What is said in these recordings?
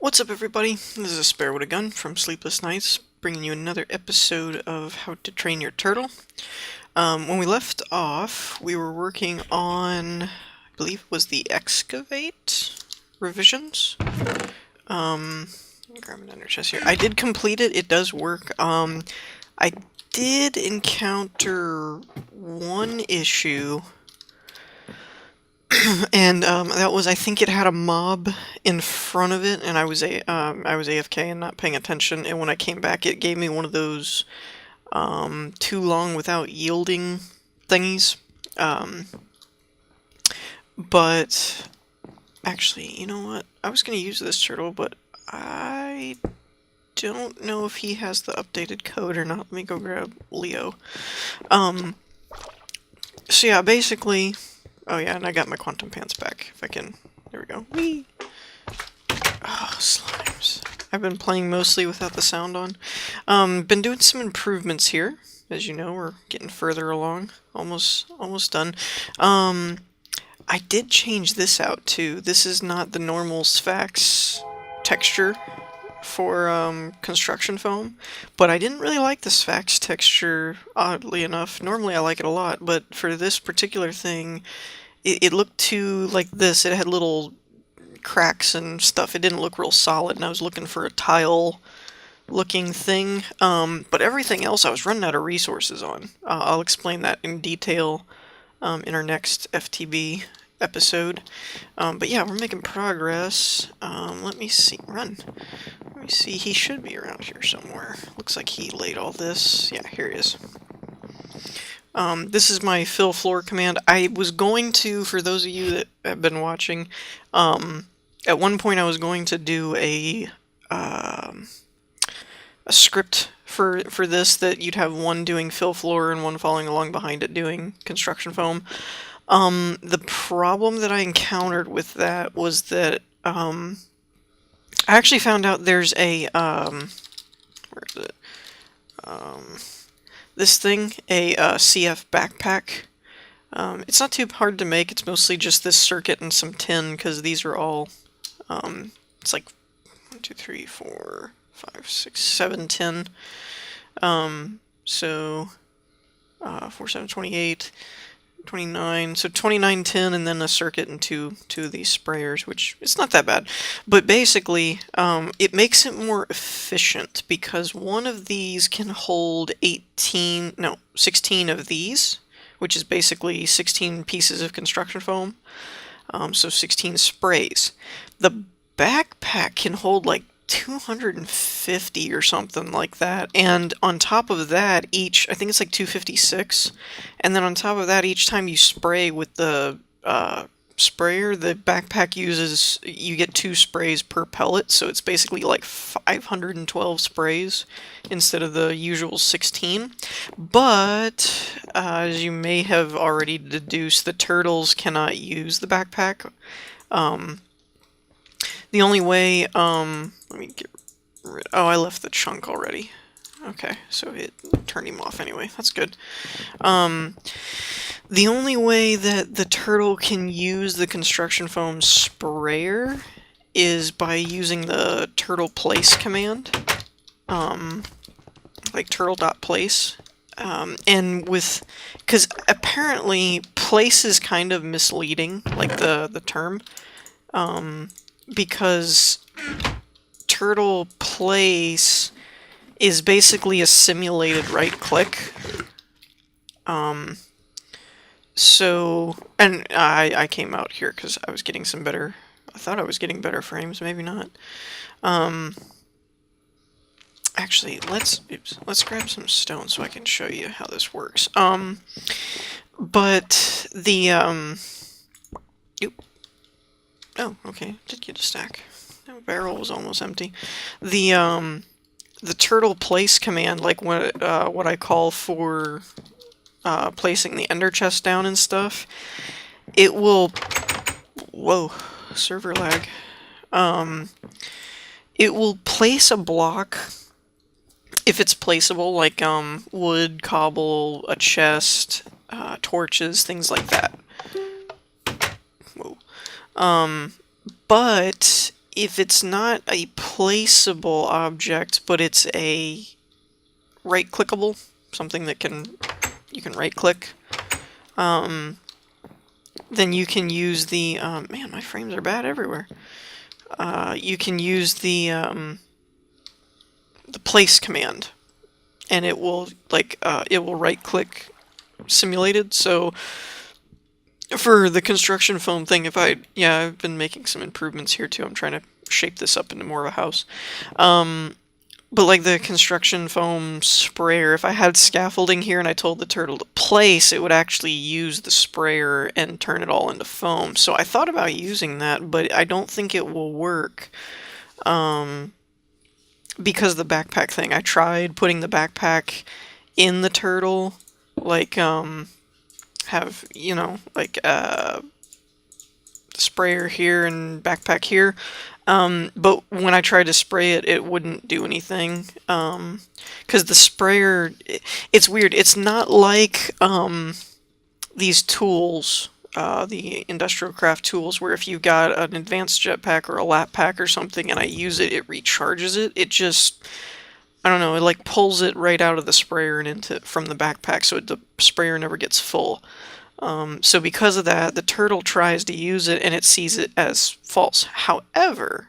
What's up, everybody? This is a Spare with a Gun from Sleepless Nights, bringing you another episode of How to Train Your Turtle. When we left off, we were working on, I believe it was the Excavate revisions. Let me grab an under chest here. I did complete it. It does work. I did encounter one issue. And that was, I think it had a mob in front of it, and I was AFK and not paying attention. And when I came back, it gave me one of those too long without yielding thingies. But actually, you know what? I was going to use this turtle, but I don't know if he has the updated code or not. Let me go grab Leo. So yeah, basically. Oh yeah, and I got my quantum pants back, if I can. There we go. Whee! Oh, slimes. I've been playing mostly without the sound on. Been doing some improvements here. As you know, we're getting further along. Almost done. I did change this out, too. This is not the normal Sphax texture for construction foam, but I didn't really like the Sphax texture, oddly enough. Normally I like it a lot, but for this particular thing, it looked too like this. It had little cracks and stuff. It didn't look real solid, and I was looking for a tile looking thing, but everything else I was running out of resources on. I'll explain that in detail in our next FTB episode. But yeah, we're making progress. Let me see. Run. Let me see. He should be around here somewhere. Looks like he laid all this. Yeah, here he is. This is my fill floor command. I was going to, for those of you that have been watching, at one point I was going to do a script for this that you'd have one doing fill floor and one following along behind it doing construction foam. The problem that I encountered with that was that I actually found out there's a where is it? This thing, a CF backpack. It's not too hard to make. It's mostly just this circuit and some tin, because these are all it's like 1, 2, 3, 4, 5, 6, 7 tin. So 4, 7, 28, 29, so 29 tin, and then a circuit and two of these sprayers, which it's not that bad. But basically, it makes it more efficient, because one of these can hold 16 of these, which is basically 16 pieces of construction foam, so 16 sprays. The backpack can hold like 250 or something like that, and on top of that, I think it's like 256, and then on top of that, each time you spray with the sprayer, the backpack you get 2 sprays per pellet, so it's basically like 512 sprays instead of the usual 16. But as you may have already deduced, the turtles cannot use the backpack. The only way, let me get rid. Oh, I left the chunk already. Okay, so it turned him off anyway. That's good. The only way that the turtle can use the construction foam sprayer is by using the turtle place command. Like turtle.place. And because apparently place is kind of misleading, like the term. Because turtle place is basically a simulated right click. So, and I came out here because I was getting some better, I thought I was getting better frames, maybe not. Actually, let's grab some stone so I can show you how this works. But the, oh, okay, did get a stack. That barrel was almost empty. The turtle place command, like what I call for placing the ender chest down and stuff, it will, whoa, server lag. It will place a block if it's placeable, like wood, cobble, a chest, torches, things like that. Whoa. But if it's not a placeable object, but it's a right-clickable, something that you can right-click, then you can use the, man, my frames are bad everywhere. You can use the place command, and it will, like, it will right-click simulated. So for the construction foam thing, I've been making some improvements here too. I'm trying to shape this up into more of a house. But like the construction foam sprayer, if I had scaffolding here and I told the turtle to place, it would actually use the sprayer and turn it all into foam. So I thought about using that, but I don't think it will work because of the backpack thing. I tried putting the backpack in the turtle, like have, you know, like sprayer here and backpack here. But when I tried to spray it, it wouldn't do anything. Because the sprayer, it's weird. It's not like these tools, the industrial craft tools, where if you've got an advanced jetpack or a lap pack or something and I use it, it recharges it. It just, I don't know, it like pulls it right out of the sprayer and from the backpack, so the sprayer never gets full. So because of that, the turtle tries to use it and it sees it as false. However,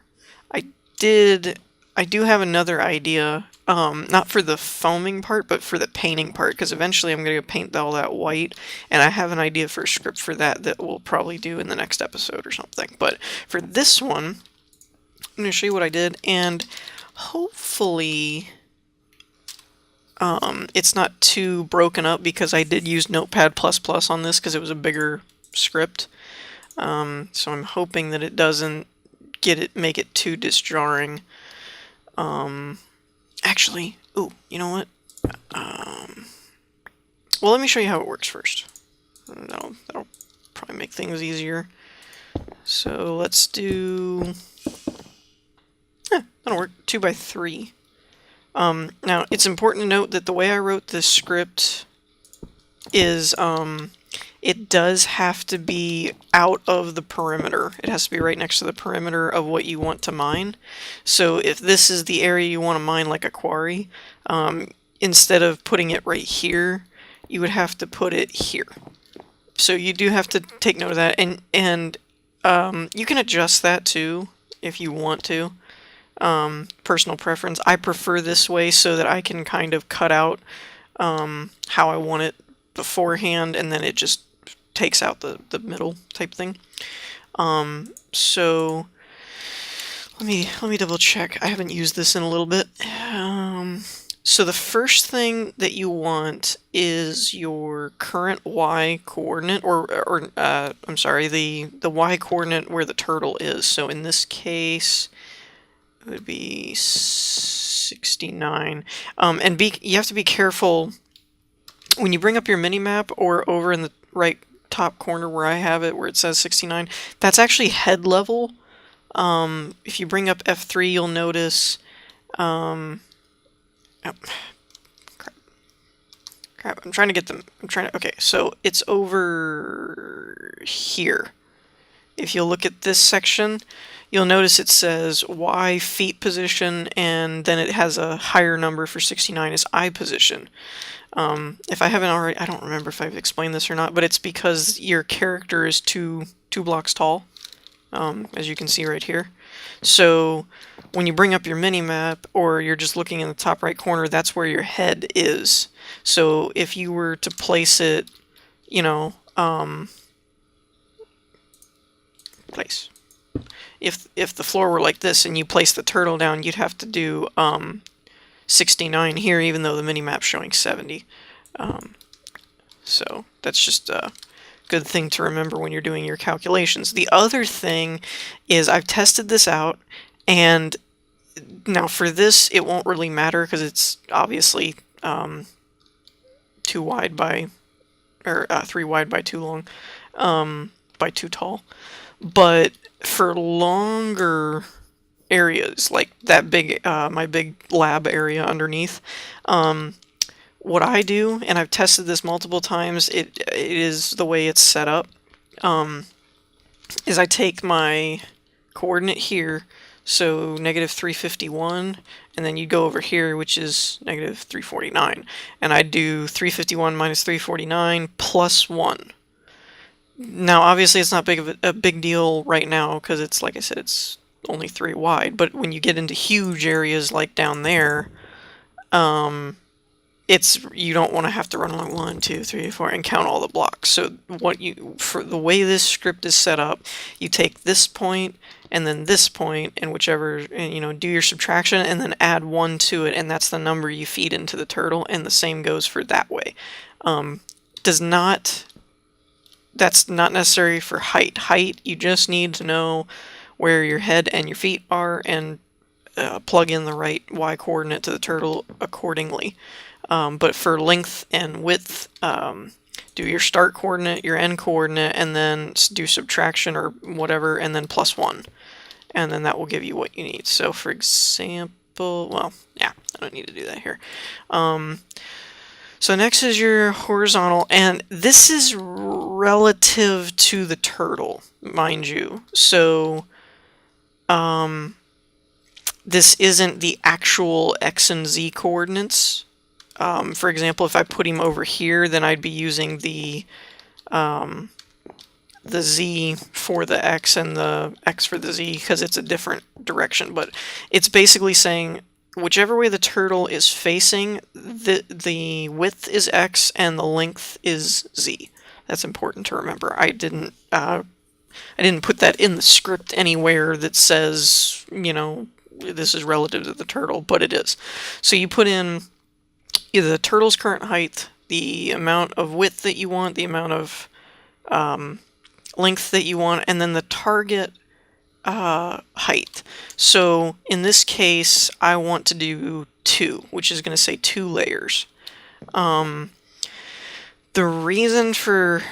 I do have another idea, not for the foaming part, but for the painting part, because eventually I'm going to paint all that white, and I have an idea for a script for that we'll probably do in the next episode or something. But for this one, I'm going to show you what I did, and hopefully it's not too broken up, because I did use Notepad++ on this because it was a bigger script. So I'm hoping that it doesn't make it too disjarring. Actually, ooh, you know what? Well, let me show you how it works first. That'll probably make things easier. So let's do, that'll work, 2x3. Now, it's important to note that the way I wrote this script is it does have to be out of the perimeter. It has to be right next to the perimeter of what you want to mine. So if this is the area you want to mine, like a quarry, instead of putting it right here, you would have to put it here. So you do have to take note of that, and you can adjust that too if you want to. Personal preference. I prefer this way so that I can kind of cut out how I want it beforehand, and then it just takes out the middle type thing. So let me double check. I haven't used this in a little bit. So the first thing that you want is your current Y coordinate, or I'm sorry, the Y coordinate where the turtle is. So in this case, it would be 69. And you have to be careful when you bring up your mini-map, or over in the right top corner where I have it, where it says 69, that's actually head level. If you bring up F3, you'll notice, oh, crap, I'm trying to get them, okay, so it's over here. If you look at this section, you'll notice it says Y feet position, and then it has a higher number for 69 as eye position. If I haven't already, I don't remember if I've explained this or not, but it's because your character is two blocks tall, as you can see right here. So when you bring up your mini-map, or you're just looking in the top right corner, that's where your head is. So if you were to place it, you know, place. If the floor were like this and you place the turtle down, you'd have to do 69 here, even though the mini-map's showing 70. So that's just a good thing to remember when you're doing your calculations. The other thing is, I've tested this out, and now for this it won't really matter because it's obviously 2 wide by, or 3 wide by 2 long, by 2 tall. But for longer areas, like that big, my big lab area underneath, what I do, and I've tested this multiple times, it is the way it's set up, is I take my coordinate here, so negative 351, and then you go over here, which is negative 349, and I'd do 351 minus 349 plus 1. Now, obviously, it's not big of a big deal right now because it's, like I said, it's only 3 wide. But when you get into huge areas like down there, you don't want to have to run along 1, 2, 3, 4 and count all the blocks. So for the way this script is set up, you take this point and then this point, and whichever, do your subtraction and then add 1 to it, and that's the number you feed into the turtle. And the same goes for that way. That's not necessary for height. Height, you just need to know where your head and your feet are and plug in the right y coordinate to the turtle accordingly. But for length and width, do your start coordinate, your end coordinate, and then do subtraction or whatever, and then plus 1. And then that will give you what you need. So for example, well, yeah, I don't need to do that here. So next is your horizontal, and this is relative to the turtle, mind you. So this isn't the actual X and Z coordinates. For example, if I put him over here, then I'd be using the Z for the X and the X for the Z because it's a different direction. But it's basically saying whichever way the turtle is facing, the width is X and the length is Z. That's important to remember. I didn't put that in the script anywhere that says, this is relative to the turtle, but it is. So you put in either the turtle's current height, the amount of width that you want, the amount of length that you want, and then the target height. So in this case, I want to do 2, which is going to say 2 layers. The reason for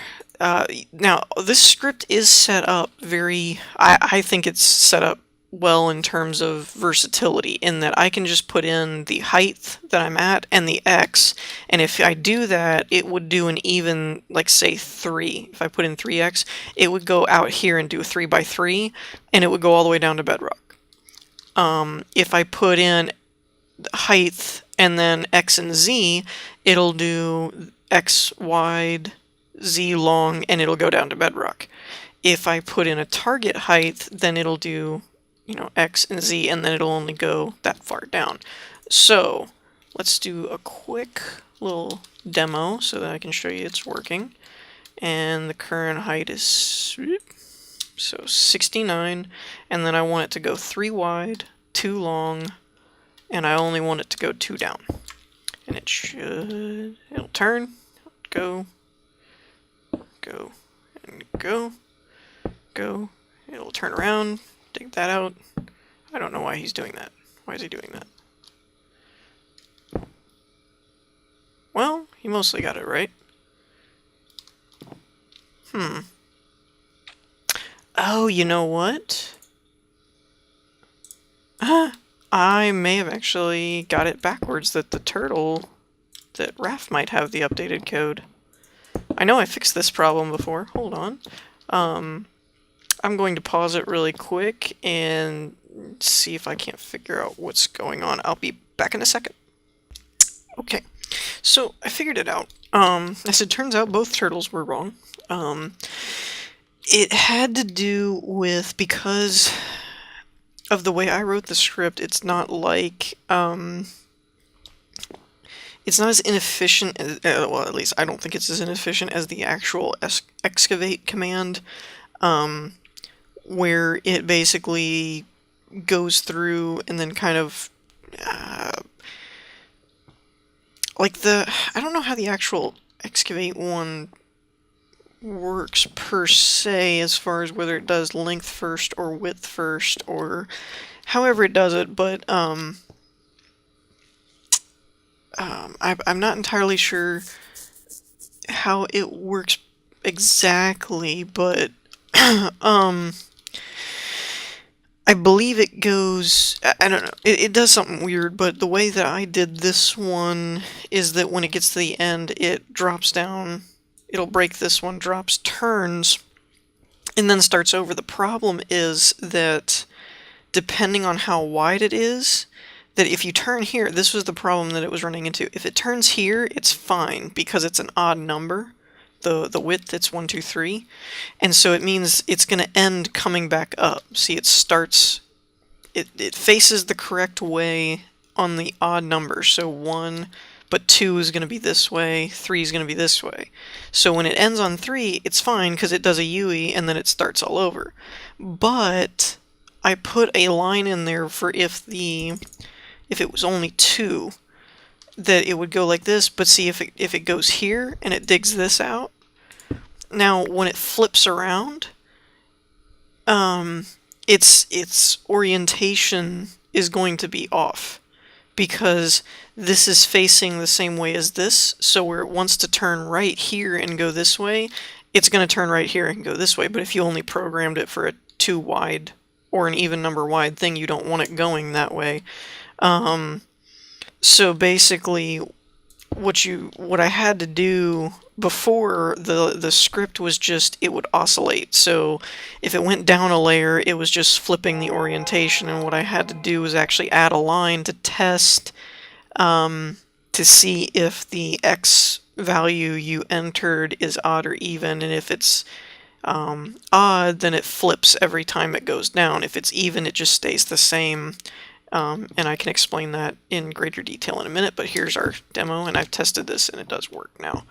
now, this script is set up I think it's set up well in terms of versatility, in that I can just put in the height that I'm at and the X, and if I do that, it would do an even, like say 3. If I put in 3X, it would go out here and do a 3 by 3, and it would go all the way down to bedrock. If I put in height and then X and Z, it'll do X wide, Z long, and it'll go down to bedrock. If I put in a target height, then it'll do X and Z, and then it'll only go that far down. So let's do a quick little demo so that I can show you it's working. And the current height is so 69, and then I want it to go 3 wide, 2 long, and I only want it to go 2 down. And it'll turn, go, go, and go, go. It'll turn around, dig that out. I don't know why he's doing that. Why is he doing that? Well, he mostly got it right. Oh, you know what? I may have actually got it backwards, that Raph might have the updated code. I know I fixed this problem before. Hold on. I'm going to pause it really quick and see if I can't figure out what's going on. I'll be back in a second. Okay, so I figured it out. As it turns out, both turtles were wrong. It had to do with, because of the way I wrote the script, it's not like, it's not as inefficient as, well, at least I don't think it's as inefficient as the actual excavate command, where it basically goes through and then kind of, I don't know how the actual excavate one works per se, as far as whether it does length first or width first, or however it does it, but I'm not entirely sure how it works exactly, but I believe it goes, I don't know, it does something weird, but the way that I did this one is that when it gets to the end, it drops down, it'll break this one, drops, turns, and then starts over. The problem is that depending on how wide it is, that if you turn here, this was the problem that it was running into. If it turns here, it's fine because it's an odd number. The width, it's 1, 2, 3. And so it means it's going to end coming back up. See, it starts, it faces the correct way on the odd numbers. So 1, but 2 is going to be this way, 3 is going to be this way. So when it ends on 3, it's fine because it does a UE and then it starts all over. But I put a line in there for if it was only 2, that it would go like this. But see, if it goes here and it digs this out, now when it flips around, its orientation is going to be off because this is facing the same way as this. So where it wants to turn right here and go this way, it's going to turn right here and go this way. But if you only programmed it for a 2 wide or an even number wide thing, you don't want it going that way. So basically, what I had to do before, the script was just, it would oscillate. So if it went down a layer, it was just flipping the orientation, and what I had to do was actually add a line to test to see if the X value you entered is odd or even, and if it's odd, then it flips every time it goes down. If it's even, it just stays the same. And I can explain that in greater detail in a minute, but here's our demo, and I've tested this and it does work now.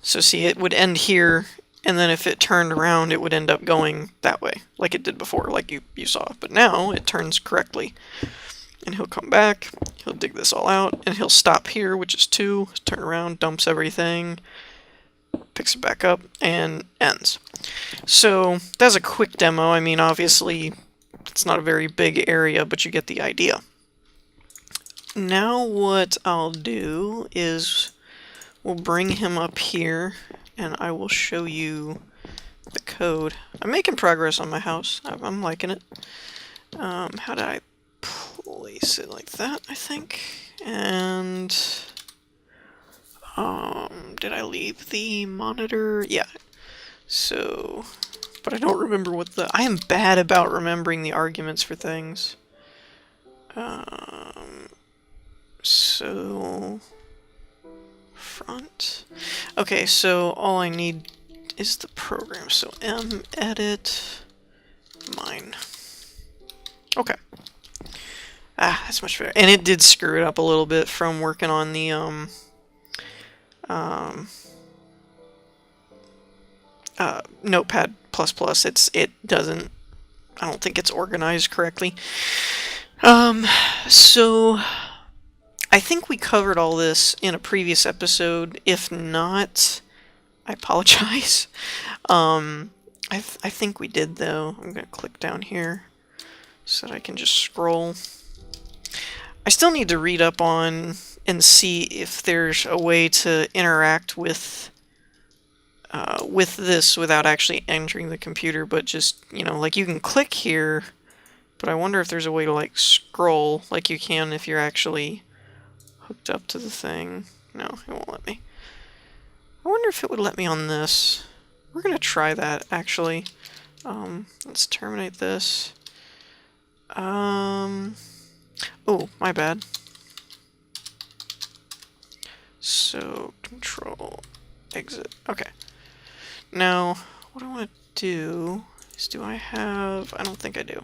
So see, it would end here, and then if it turned around, it would end up going that way, like it did before, like you saw. But now it turns correctly. And he'll come back, he'll dig this all out, and he'll stop here, which is 2, turn around, dumps everything, picks it back up, and ends. So that's a quick demo. I mean, obviously, it's not a very big area, but you get the idea. Now what I'll do is we'll bring him up here, and I will show you the code. I'm making progress on my house. I'm liking it. How did I place it? Like that, I think. And did I leave the monitor? Yeah. So, but I don't remember what I am bad about remembering the arguments for things. So front. Okay, so all I need is the program. So edit mine. Okay. Ah, that's much better. And it did screw it up a little bit from working on the Notepad++. It doesn't, I don't think it's organized correctly. So I think we covered all this in a previous episode. If not, I apologize. I think we did, though. I'm gonna click down here so that I can just scroll. I still need to read up on and see if there's a way to interact with this without actually entering the computer, but just, you know, like you can click here, but I wonder if there's a way to like scroll like you can if you're actually hooked up to the thing. No, it won't let me. I wonder if it would let me on this. We're gonna try that actually. Let's terminate this. Oh, my bad. So, control, exit. Okay. Now, what I want to do is, do I have... I don't think I do.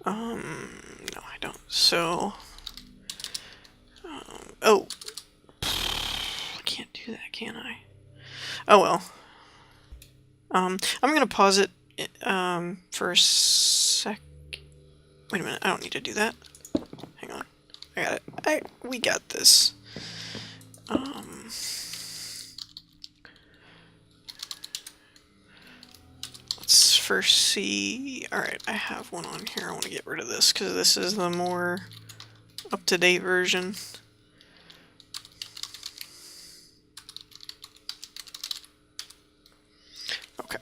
No, I don't. So, oh. I can't do that, can I? Oh, well. I'm going to pause it for a sec. Wait a minute, I don't need to do that. Hang on. I got it. We got this. Let's first see... Alright, I have one on here. I want to get rid of this because this is the more up-to-date version. Okay.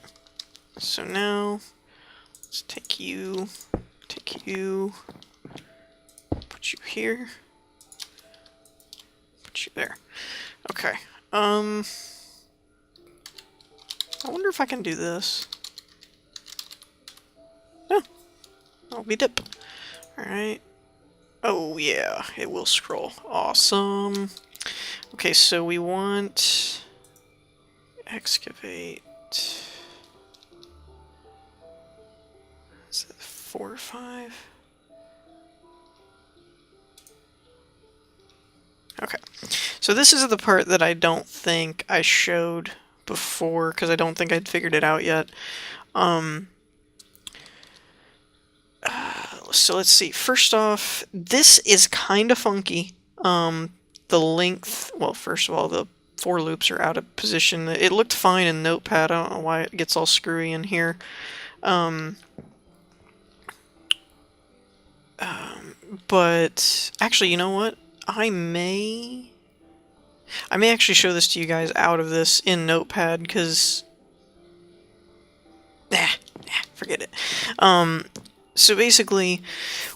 So now, let's take you, put you here, put you there. Okay. I wonder if I can do this. Oh, I'll be dip. Alright. Oh yeah, it will scroll. Awesome. Okay, so we want excavate. Is it 4 or 5? Okay, so this is the part that I don't think I showed before because I don't think I'd figured it out yet. So let's see. First off, this is kind of funky. The length, well, first of all, the for loops are out of position. It looked fine in Notepad. I don't know why it gets all screwy in here. But actually, you know what? I may actually show this to you guys out of this in Notepad because forget it. So basically,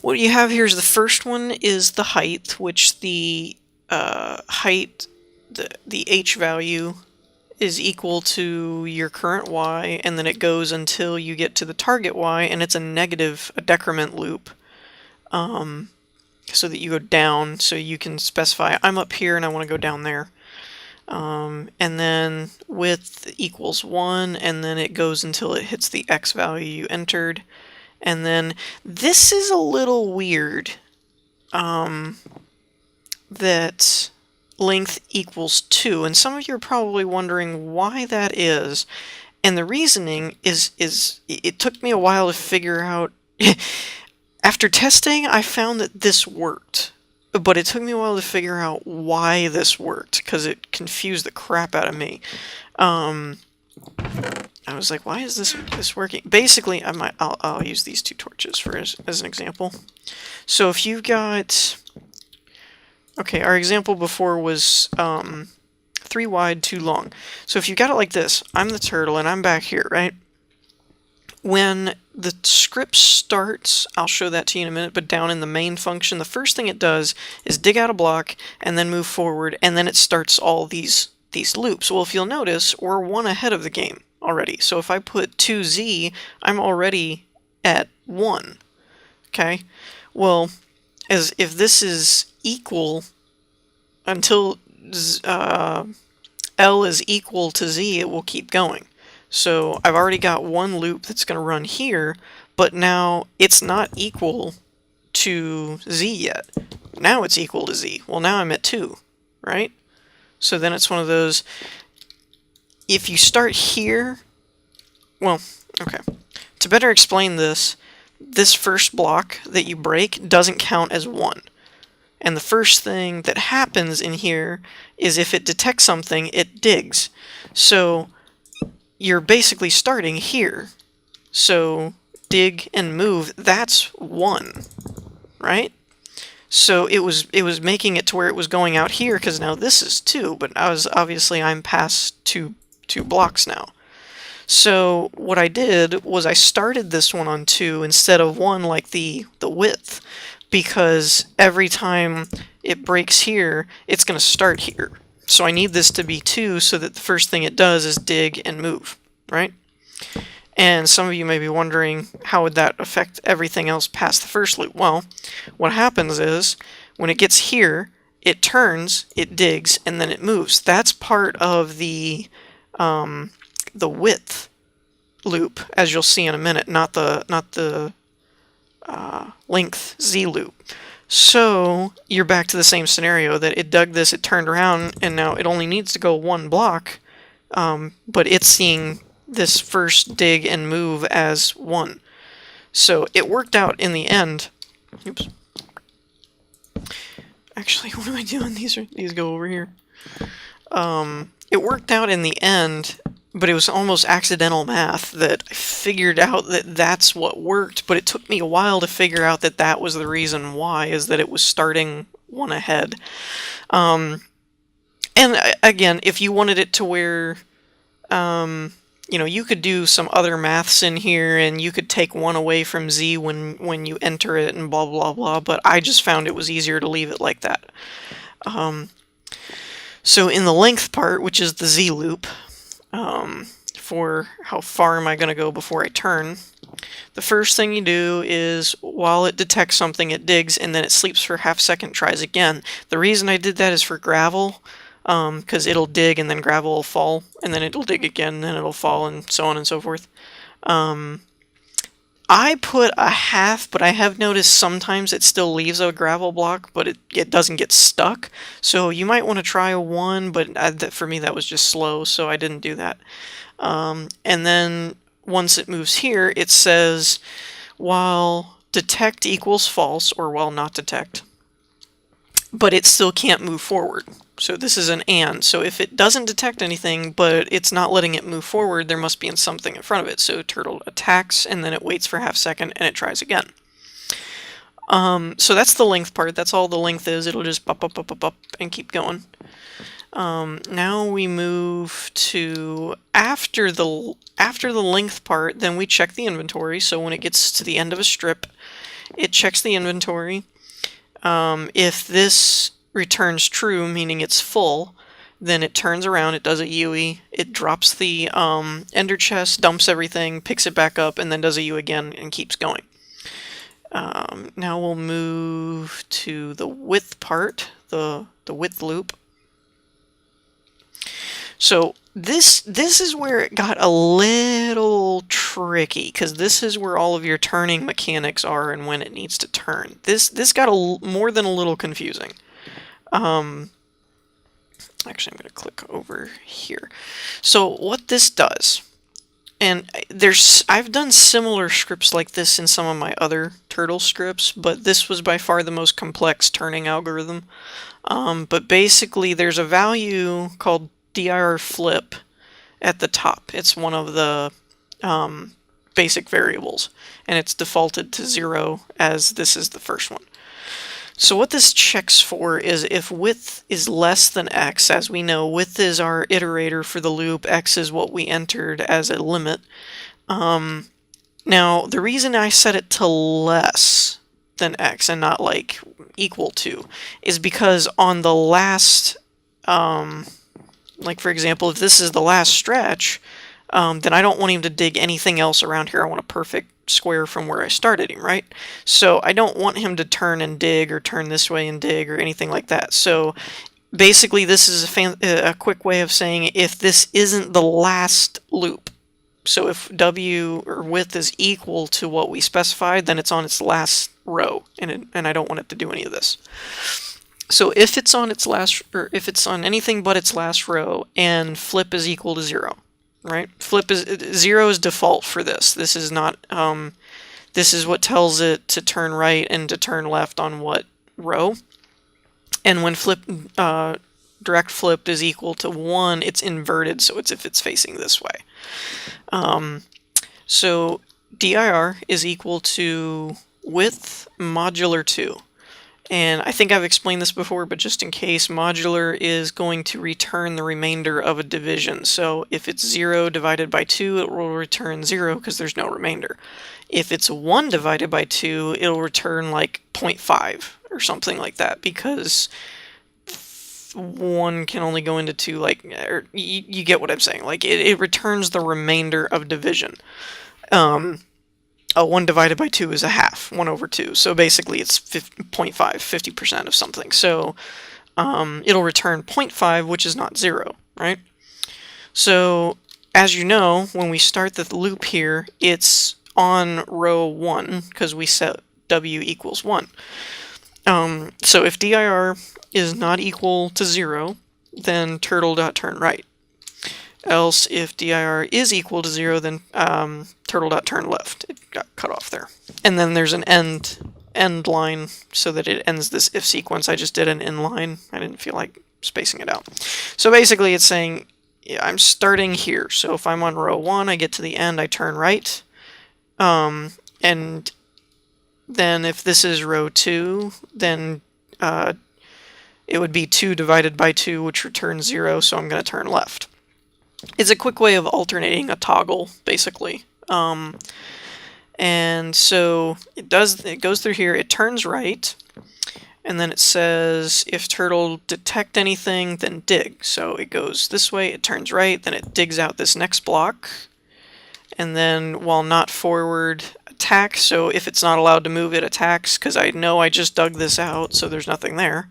what you have here is the first one is the height, which the height, the h value is equal to your current y, and then it goes until you get to the target y, and it's a decrement loop. So that you go down, so you can specify, I'm up here and I want to go down there. And then width equals 1, and then it goes until it hits the x value you entered. And then this is a little weird, that length equals 2, and some of you are probably wondering why that is. And the reasoning is it took me a while to figure out. After testing, I found that this worked, but it took me a while to figure out why this worked, because it confused the crap out of me. I was like, why is this working? Basically, I'll use these 2 torches as an example. So if you've got, okay, our example before was 3 wide, 2 long. So if you've got it like this, I'm the turtle and I'm back here, right? When the script starts, I'll show that to you in a minute, but down in the main function, the first thing it does is dig out a block and then move forward, and then it starts all these loops. Well, if you'll notice, we're 1 ahead of the game already. So if I put 2z, I'm already at 1. Okay? Well, as if this is equal until L is equal to z, it will keep going. So I've already got 1 loop that's going to run here, but now it's not equal to z yet. Now it's equal to z. Well, now I'm at 2, right? So then it's one of those, if you start here, well, okay. To better explain this, this first block that you break doesn't count as 1. And the first thing that happens in here is if it detects something, it digs. So you're basically starting here. So dig and move, that's 1, right? So it was making it to where it was going out here, because now this is 2, but I'm past two blocks now. So what I did was I started this one on 2 instead of 1 like the width, because every time it breaks here, it's going to start here. So I need this to be 2 so that the first thing it does is dig and move, right? And some of you may be wondering, how would that affect everything else past the first loop? Well, what happens is, when it gets here, it turns, it digs, and then it moves. That's part of the width loop, as you'll see in a minute, not the length z loop. So you're back to the same scenario, that it dug this, it turned around, and now it only needs to go 1 block, but it's seeing this first dig and move as 1. So it worked out in the end. Oops. Actually, what am I doing? These go over here. It worked out in the end, but it was almost accidental math that I figured out that that's what worked, but it took me a while to figure out that that was the reason why, is that it was starting 1 ahead. And again, if you wanted it to where, you know, you could do some other maths in here, and you could take 1 away from z when you enter it and blah, blah, blah, but I just found it was easier to leave it like that. So in the length part, which is the z loop, for how far am I going to go before I turn, the first thing you do is, while it detects something, it digs, and then it sleeps for half a second, tries again. The reason I did that is for gravel, because it'll dig and then gravel will fall, and then it'll dig again, and then it'll fall, and so on and so forth. I put a half, but I have noticed sometimes it still leaves a gravel block, but it doesn't get stuck. So you might want to try a 1, but for me that was just slow, so I didn't do that. And then once it moves here, it says while detect equals false, or while not detect, but it still can't move forward. So this is an and. So if it doesn't detect anything, but it's not letting it move forward, there must be something in front of it. So turtle attacks, and then it waits for half a second, and it tries again. So that's the length part. That's all the length is. It'll just up, up, up, up, up, and keep going. Now we move to after the length part, then we check the inventory. So when it gets to the end of a strip, it checks the inventory. If this returns true, meaning it's full, then it turns around, it does a UE, it drops the ender chest, dumps everything, picks it back up, and then does a U again and keeps going. Now we'll move to the width part, the width loop. So this is where it got a little tricky, because this is where all of your turning mechanics are and when it needs to turn. This got more than a little confusing. Actually, I'm going to click over here. So what this does, and I've done similar scripts like this in some of my other turtle scripts, but this was by far the most complex turning algorithm. But basically, there's a value called dir flip at the top. It's one of the basic variables, and it's defaulted to 0 as this is the first one. So what this checks for is if width is less than x. As we know, width is our iterator for the loop, x is what we entered as a limit. Now, the reason I set it to less than x and not like equal to is because on the last, like for example, if this is the last stretch, then I don't want him to dig anything else around here. I want a perfect square from where I started him, right? So I don't want him to turn and dig, or turn this way and dig, or anything like that. So basically this is a quick way of saying if this isn't the last loop. So if w or width is equal to what we specified, then it's on its last row, and I don't want it to do any of this. So if it's on its last, or if it's on anything but its last row, and flip is equal to 0, right? Flip is 0 is default for this. This is not. This is what tells it to turn right and to turn left on what row. And when direct flipped is equal to 1, it's inverted, so it's if it's facing this way. So dir is equal to width modular 2. And I think I've explained this before, but just in case, modular is going to return the remainder of a division. So if it's 0 divided by 2, it will return 0 because there's no remainder. If it's 1 divided by 2, it'll return like 0.5 or something like that, because 1 can only go into 2, like, or you get what I'm saying. Like, it returns the remainder of division. 1 divided by 2 is a half, 1 over 2. So basically it's 0.5, 50% of something. So it'll return 0.5, which is not 0, right? So as you know, when we start the loop here, it's on row 1 because we set w equals 1. So if dir is not equal to 0, then turtle.turnRight. Else, if dir is equal to 0, then turtle.turnLeft. It got cut off there. And then there's an end line so that it ends this if sequence. I just did an inline. I didn't feel like spacing it out. So basically it's saying, yeah, I'm starting here. So if I'm on row 1, I get to the end, I turn right. And then if this is row 2, then it would be 2 divided by 2, which returns 0, so I'm going to turn left. It's a quick way of alternating a toggle, basically. And so it goes through here, it turns right, and then it says if turtle detect anything, then dig. So it goes this way, it turns right, then it digs out this next block, and then while not forward, attack. So if it's not allowed to move, it attacks, because I know I just dug this out, so there's nothing there.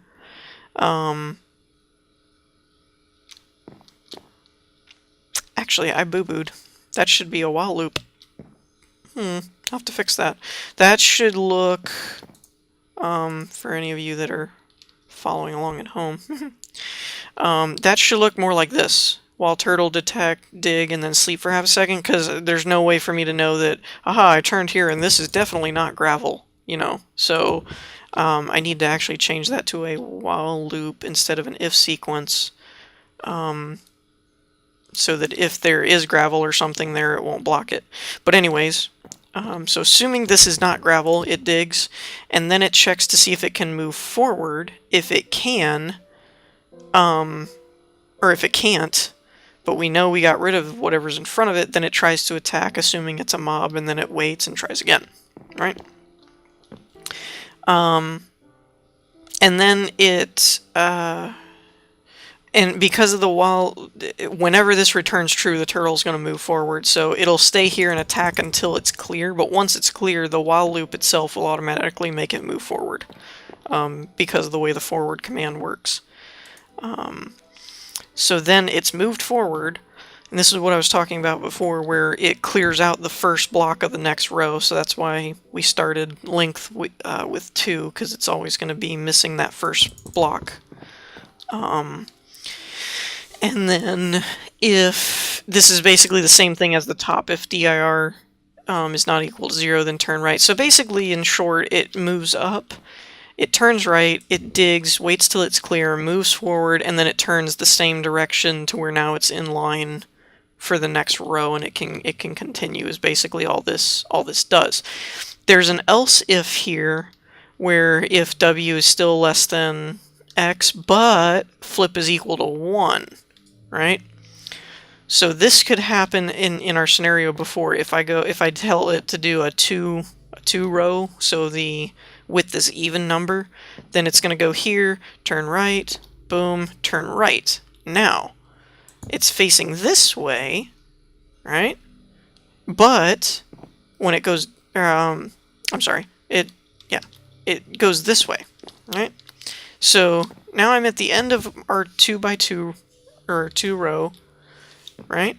Actually, I boo-booed. That should be a while loop. I'll have to fix that. That should look, for any of you that are following along at home, that should look more like this. While turtle, detect, dig, and then sleep for half a second, because there's no way for me to know that, aha, I turned here and this is definitely not gravel, you know. So I need to actually change that to a while loop instead of an if sequence, so that if there is gravel or something there, it won't block it. But anyways, so assuming this is not gravel, it digs, and then it checks to see if it can move forward. If it can, or if it can't, but we know we got rid of whatever's in front of it, then it tries to attack, assuming it's a mob, and then it waits and tries again, right? And then it, and because of the while, whenever this returns true, the turtle's going to move forward, so it'll stay here and attack until it's clear, but once it's clear, the while loop itself will automatically make it move forward, because of the way the forward command works. So then it's moved forward, and this is what I was talking about before, where it clears out the first block of the next row, so that's why we started length with 2, because it's always going to be missing that first block. And then if this is basically the same thing as the top, if dir is not equal to 0, then turn right. So basically, in short, it moves up, it turns right, it digs, waits till it's clear, moves forward, and then it turns the same direction to where now it's in line for the next row, and it can continue, is basically all this does. There's an else if here, where if w is still less than x, but flip is equal to 1, right? So this could happen in our scenario before. If I tell it to do a two row, so the width is even number, then it's going to go here, turn right, boom, turn right. Now, it's facing this way, right? But when it goes, I'm sorry, it goes this way, right? So now I'm at the end of our 2x2 or 2 row, right?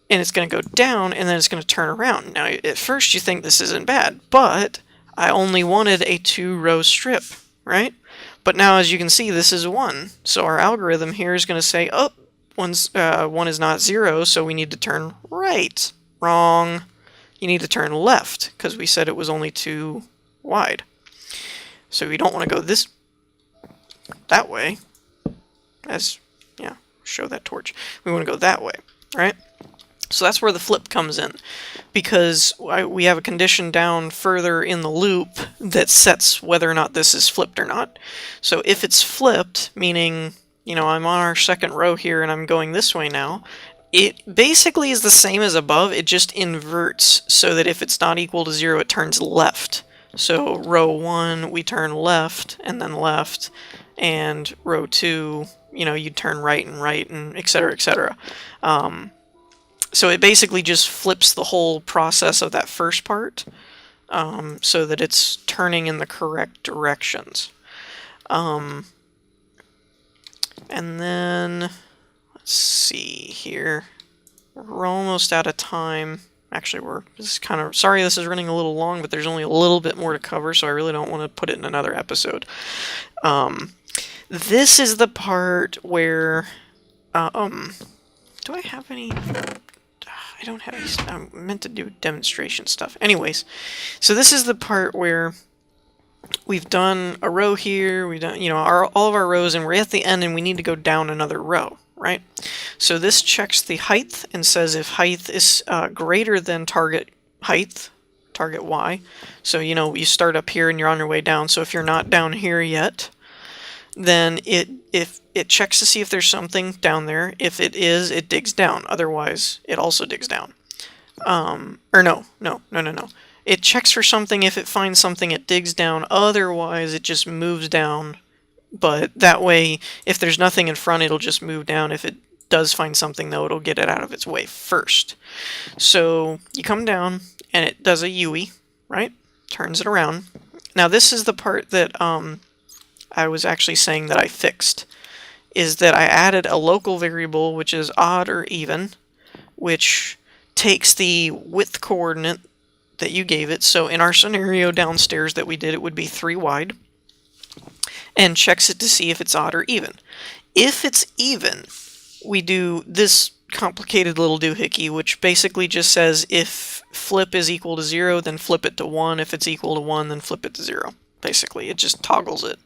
And it's going to go down, and then it's going to turn around. Now, at first you think this isn't bad, but I only wanted a 2 row strip, right? But now, as you can see, this is 1. So our algorithm here is going to say, oh, 1 is not 0, so we need to turn right. Wrong. You need to turn left, because we said it was only 2 wide. So we don't want to go that way. Show that torch. We want to go that way, right? So that's where the flip comes in, because we have a condition down further in the loop that sets whether or not this is flipped or not. So if it's flipped, meaning, you know, I'm on our second row here and I'm going this way now, it basically is the same as above, it just inverts, so that if it's not equal to 0, it turns left. So row 1, we turn left, and then left, and row 2, you know, you turn right, and etc., etc. So it basically just flips the whole process of that first part, so that it's turning in the correct directions. And then, let's see here. We're almost out of time. Actually, this is kind of, sorry this is running a little long, but there's only a little bit more to cover, so I really don't want to put it in another episode. This is the part where, do I have any? I don't have any. I meant to do demonstration stuff. Anyways, so this is the part where we've done a row here, we've done, you know, all of our rows, and we're at the end and we need to go down another row, right? So this checks the height and says if height is greater than target height, target Y. So, you know, you start up here and you're on your way down. So if you're not down here yet, then if it checks to see if there's something down there. If it is, it digs down. Otherwise, it also digs down. Or no. It checks for something. If it finds something, it digs down. Otherwise, it just moves down. But that way, if there's nothing in front, it'll just move down. If it does find something, though, it'll get it out of its way first. So you come down, and it does a UE, right? Turns it around. Now this is the part that I was actually saying that I fixed, is that I added a local variable, which is odd or even, which takes the width coordinate that you gave it. So in our scenario downstairs that we did, it would be 3 wide, and checks it to see if it's odd or even. If it's even, we do this complicated little doohickey, which basically just says if flip is equal to 0, then flip it to 1. If it's equal to 1, then flip it to 0. Basically, it just toggles it.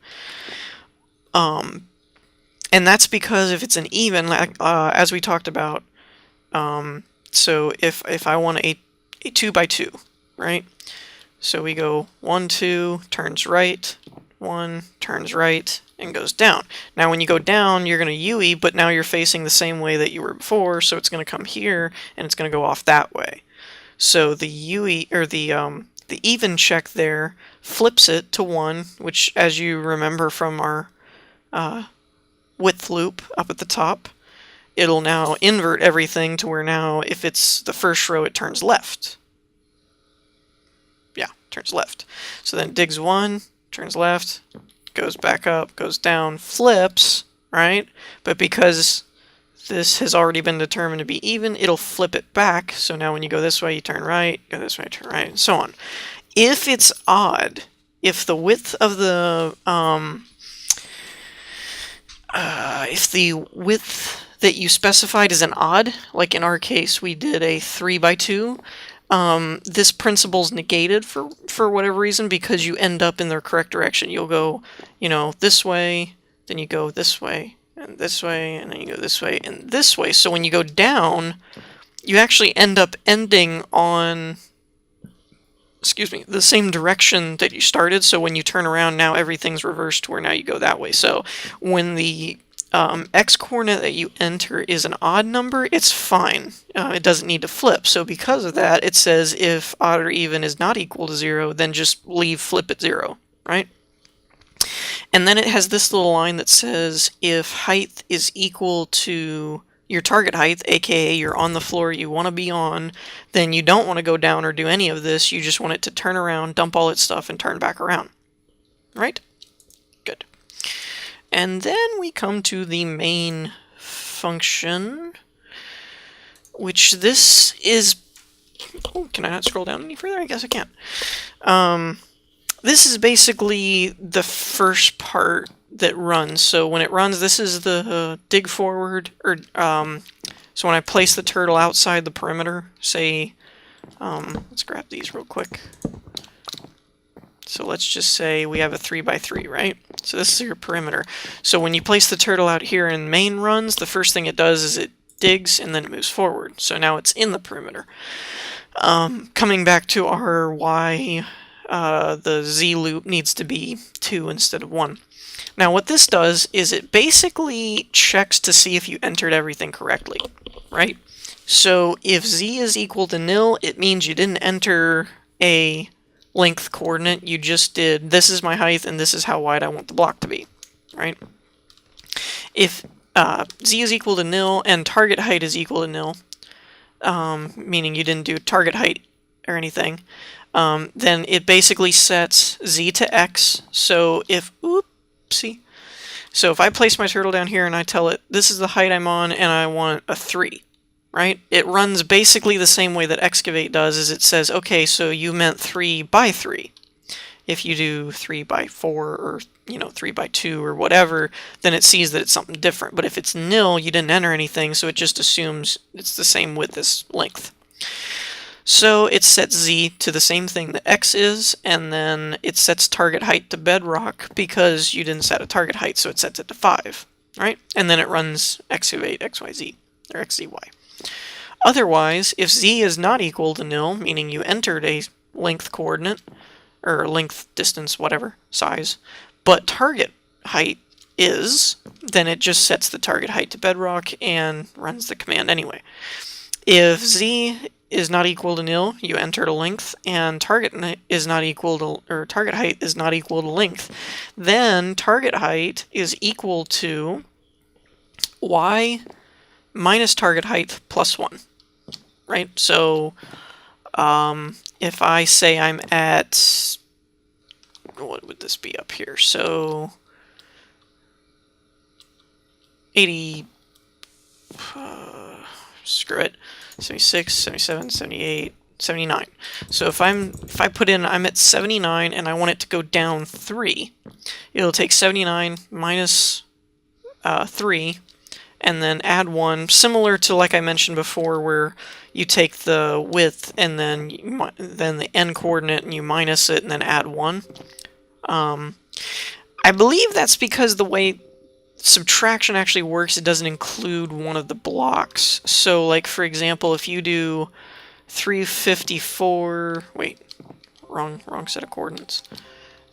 And that's because if it's an even, as we talked about, so if I want a 2 by 2, right? So we go 1, 2, turns right, 1, turns right, and goes down. Now when you go down, you're going to UE, but now you're facing the same way that you were before, so it's going to come here, and it's going to go off that way. So the UE, or the even check there, flips it to 1, which, as you remember from our width loop up at the top, it'll now invert everything to where now if it's the first row, it turns left. Yeah, turns left. So then it digs 1, turns left, goes back up, goes down, flips, right? But because this has already been determined to be even, it'll flip it back. So now when you go this way, you turn right, go this way, turn right, and so on. If it's odd, if the width of the if the width that you specified is an odd, like in our case we did a 3 by 2, this principle's negated for whatever reason, because you end up in the correct direction. You'll go, you know, this way, then you go this way, and this way, and then you go this way, and this way. So when you go down, you actually end up ending on, excuse me, the same direction that you started. So when you turn around, now everything's reversed to where now you go that way. So when the x-coordinate that you enter is an odd number, it's fine. It doesn't need to flip. So because of that, it says if odd or even is not equal to 0, then just leave flip at 0, right? And then it has this little line that says if height is equal to your target height, aka you're on the floor you want to be on, then you don't want to go down or do any of this. You just want it to turn around, dump all its stuff, and turn back around. Right? Good. And then we come to the main function, which this is... Oh, can I not scroll down any further? I guess I can't. This is basically the first part that runs. So when it runs, this is the dig forward, or so when I place the turtle outside the perimeter, say, let's grab these real quick. So let's just say we have a 3 by 3, right? So this is your perimeter. So when you place the turtle out here and main runs, the first thing it does is it digs and then it moves forward. So now it's in the perimeter. Coming back to our why the Z loop needs to be 2 instead of 1. Now what this does is it basically checks to see if you entered everything correctly, right? So if Z is equal to nil, it means you didn't enter a length coordinate, you just did this is my height and this is how wide I want the block to be, right? If Z is equal to nil and target height is equal to nil, meaning you didn't do target height or anything, then it basically sets Z to X. So if, oopsie, so if I place my turtle down here and I tell it this is the height I'm on and I want a 3, right? It runs basically the same way that Excavate does, is it says, okay, so you meant 3 by 3. If you do 3 by 4 or, you know, 3 by 2 or whatever, then it sees that it's something different. But if it's nil, you didn't enter anything, so it just assumes it's the same width as length. So it sets Z to the same thing that X is, and then it sets target height to bedrock because you didn't set a target height, so it sets it to 5, right? And then it runs Excavate XYZ, or XZY. Otherwise, if Z is not equal to nil, meaning you entered a length coordinate, or length, distance, whatever, size, but target height is, then it just sets the target height to bedrock and runs the command anyway. If Z is not equal to nil, you entered a length, and target is not equal to, or target height is not equal to length, then target height is equal to y minus target height plus 1, right? So if I say I'm at, what would this be up here? So 80, screw it, 76, 77, 78, 79. So if I put in I'm at 79 and I want it to go down 3, it'll take 79 minus 3 and then add 1, similar to like I mentioned before, where you take the width and then the n coordinate and you minus it and then add 1. I believe that's because the way subtraction actually works, it doesn't include one of the blocks. So like for example, if you do 354, wait, wrong set of coordinates.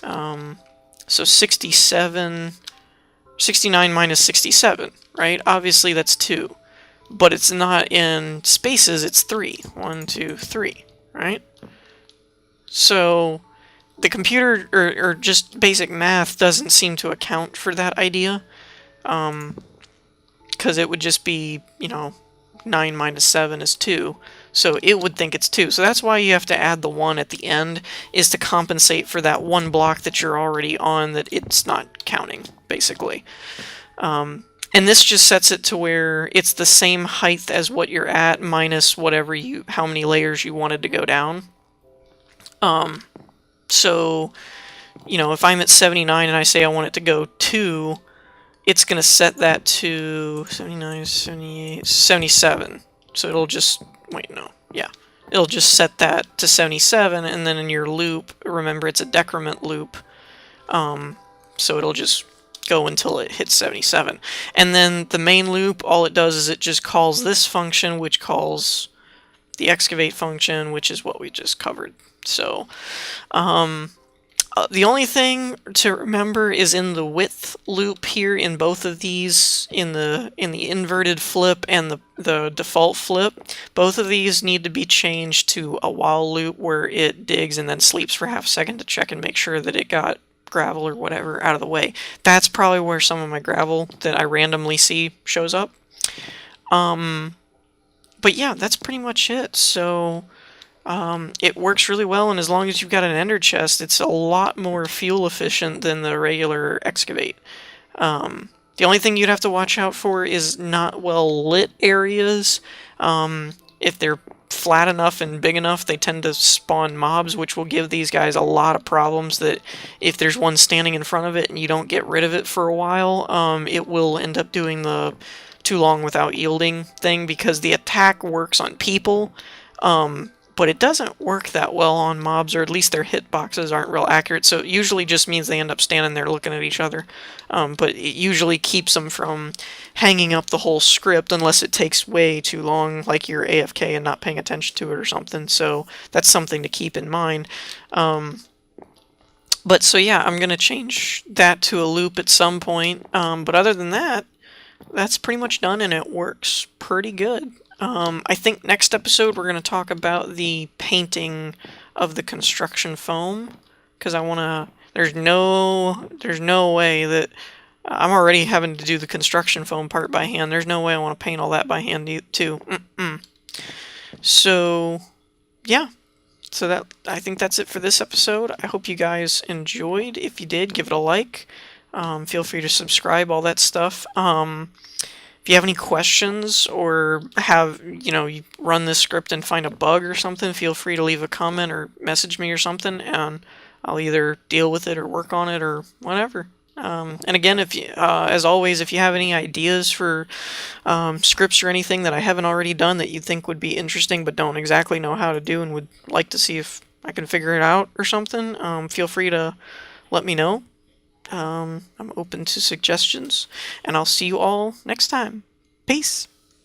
So 69 minus 67, right? Obviously that's 2, but it's not in spaces, it's 3. 1, 2, 3, right? So the computer, or just basic math, doesn't seem to account for that idea, because it would just be, 9 minus 7 is 2, so it would think it's 2. So that's why you have to add the 1 at the end, is to compensate for that one block that you're already on that it's not counting, basically. And this just sets it to where it's the same height as what you're at minus whatever how many layers you wanted to go down. So, if I'm at 79 and I say I want it to go 2, it's going to set that to 79, 78, 77. So it'll just, it'll just set that to 77, and then in your loop, remember it's a decrement loop, so it'll just go until it hits 77. And then the main loop, all it does is it just calls this function, which calls the excavate function, which is what we just covered. So, the only thing to remember is in the width loop here, in both of these, in the inverted flip and the default flip, both of these need to be changed to a while loop where it digs and then sleeps for half a second to check and make sure that it got gravel or whatever out of the way. That's probably where some of my gravel that I randomly see shows up. But yeah, that's pretty much it. So it works really well, and as long as you've got an ender chest, it's a lot more fuel efficient than the regular excavate. The only thing you'd have to watch out for is not well lit areas. If they're flat enough and big enough, they tend to spawn mobs, which will give these guys a lot of problems. That if there's one standing in front of it and you don't get rid of it for a while, it will end up doing the too long without yielding thing, because the attack works on people, but it doesn't work that well on mobs, or at least their hitboxes aren't real accurate, so it usually just means they end up standing there looking at each other. But it usually keeps them from hanging up the whole script, unless it takes way too long, like you're AFK and not paying attention to it or something, so that's something to keep in mind. But so yeah, I'm going to change that to a loop at some point, but other than that, that's pretty much done, and it works pretty good. I think next episode we're going to talk about the painting of the construction foam, because I want to, there's no way that, I'm already having to do the construction foam part by hand, there's no way I want to paint all that by hand too. So, yeah. So I think that's it for this episode. I hope you guys enjoyed. If you did, give it a like. Feel free to subscribe, all that stuff. If you have any questions, or you run this script and find a bug or something, feel free to leave a comment or message me or something, and I'll either deal with it or work on it or whatever. And again, as always, if you have any ideas for scripts or anything that I haven't already done that you think would be interesting but don't exactly know how to do and would like to see if I can figure it out or something, feel free to let me know. I'm open to suggestions, and I'll see you all next time. Peace!